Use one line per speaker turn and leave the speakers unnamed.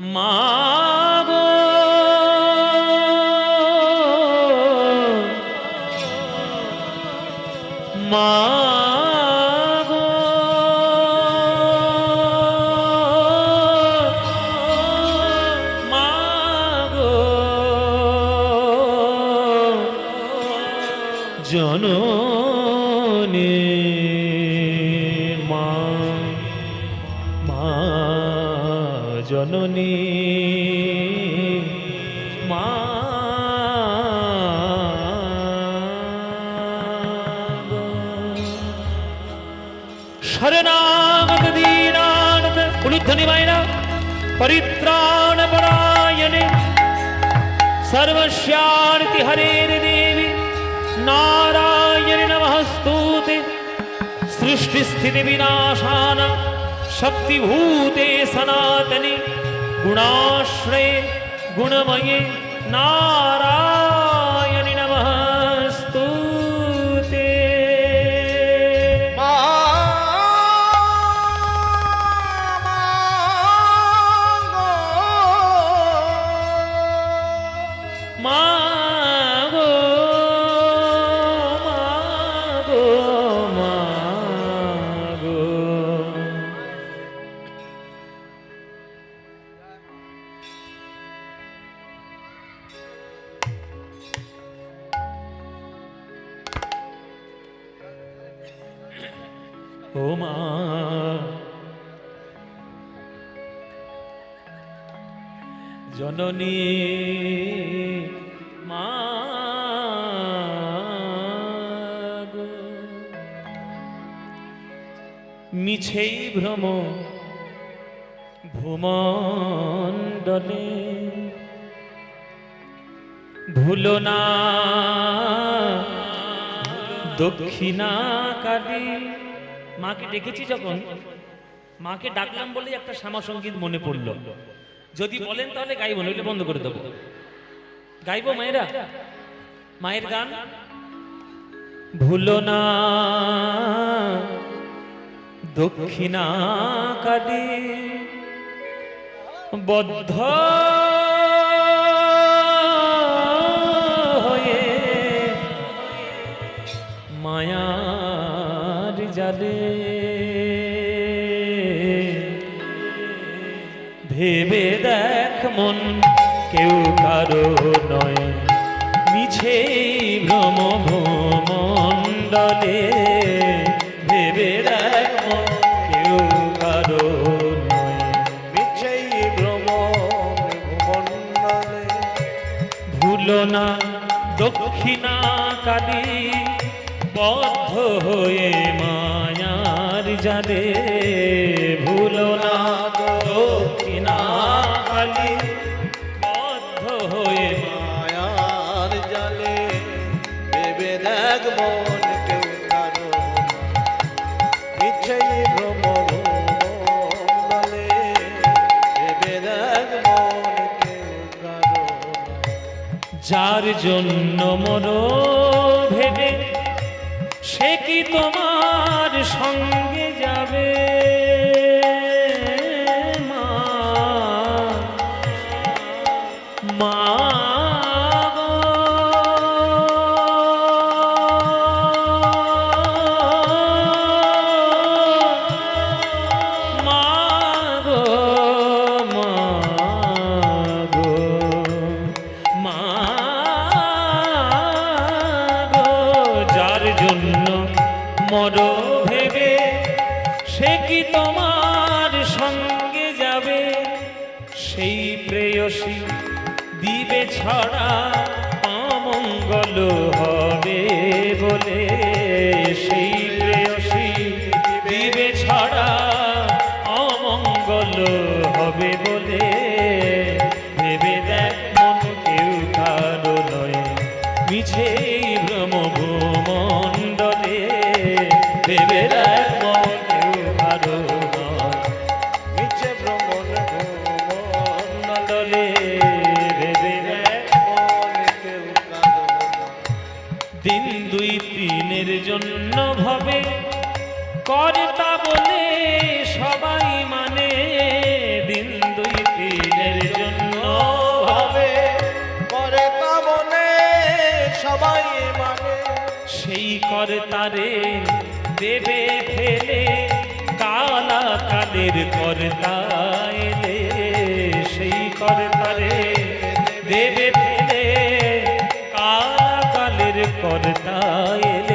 মাগো মাগো মাগো জননী মা মা জননী মা शरणागत दीनानाथ उलुध्वनिमयिना परित्राणपरायणे सर्वस्यार्ति हरेर् देवी नारायणे नमस्तुते सृष्टिस्थितिविनाशान शक्तिभूते सनातने गुणाश्रये गुणमये नारायणे नमस्तुते। মাগো মাগো মাগো ও মা জননী মা গো মিছেই ভ্রম ভূমণ্ডলে ভুলো না দক্ষিণা কালী। মাকে ডেকেছি যখন, মাকে ডাকলাম বলে একটা শ্যামা সঙ্গীত মনে পড়ল। যদি বলেন তাহলে গাইব, নইলে বন্ধ করে দেবো। গাইব মায়েরা, মায়ের গান। ভুলো না দক্ষিণা কালী বদ্ধ হয়ে মায়ার জালে ভেবে দেখ মন কেউ কারো নয় মিছে ভ্রম ভূমণ্ডলে। ভেবে দেখ মন কেউ কারো নয়
মিছে ভ্রম ভূমণ্ডলে।
ভুলো না দক্ষিণা কালী বদ্ধ হয়ে মায়ার জালে। ভুলো না দক্ষিণা কালী বদ্ধ হয়ে
মায়ার জালে ভেবে দেখ মন কেউ কারো মিছে ভ্রম ভূমণ্ডলে। ভেবে দেখ মন কেউ কারো
যার জন্য মর ভেবে সে কি তোমার সঙ্গে যাবে। মা মা গো মা গো মা গো মা গো যার জন্য মর ভেবে সে কি তোমার সঙ্গে যাবে। সেই প্রেয়সী দিবে ছড়া অমঙ্গল হবে বলে। সেই প্রেয়সী দিবে ছড়া অমঙ্গল হবে বলে। ভেবে দেখ মন কেউ কারো নয় মিছে ভ্রম ভূমণ্ডলে। ভেবে দেখ মন কেউ কারো নয়
মিছে ভ্রম ভূমণ্ডলে।
দিন দুই তিনের কর্তারে দেবে ফেলে, কালা কালের কর্তা এলে সেই কর্তারে দেবে ফেলে, কালা কালের কর্তা এলে।